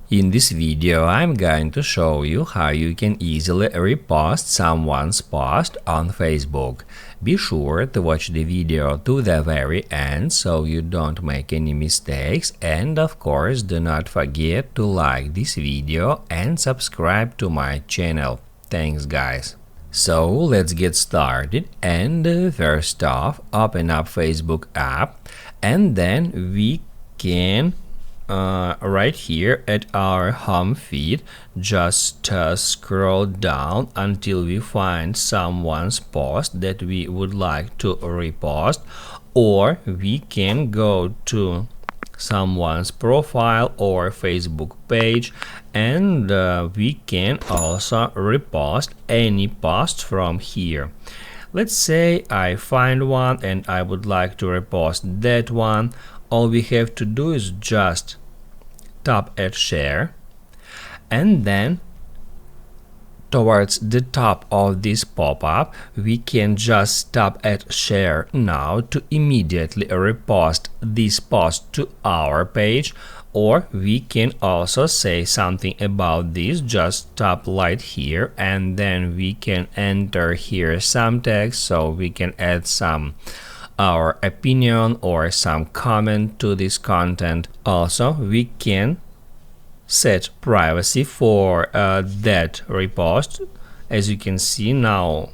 In this video, I'm going to show you how you can easily repost someone's post on Facebook. Be sure to watch the video to the very end so you don't make any mistakes, and of course do not forget to like this video and subscribe to my channel. Thanks guys. So let's get started, and first off, open up Facebook app, and then we can right here at our home feed just scroll down until we find someone's post that we would like to repost, or we can go to someone's profile or Facebook page, and we can also repost any post from here. Let's say I find one and I would like to repost that one. All we have to do is just tap at share, and then towards the top of this pop-up we can just tap at share now to immediately repost this post to our page, or we can also say something about this. Just tap right here, and then we can enter here some text, so we can add some our opinion or some comment to this content. Also, we can set privacy for that repost. As you can see now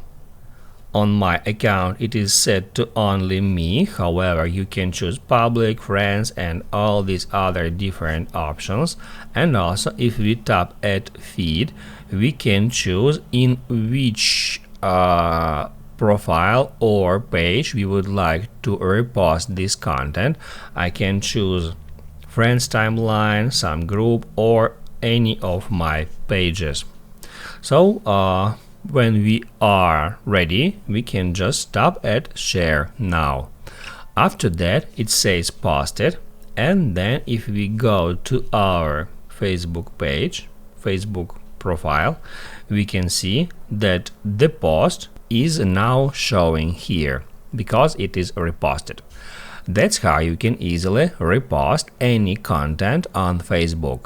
on my account it is set to only me. However, you can choose public, friends, and all these other different options. And also, if we tap at feed, we can choose in which profile or page we would like to repost this content. I can choose friends timeline, some group, or any of my pages. So when we are ready, we can just tap at share now. After that it says posted, and then if we go to our Facebook page, Facebook profile, we can see that the post is now showing here because it is reposted. That's how you can easily repost any content on Facebook.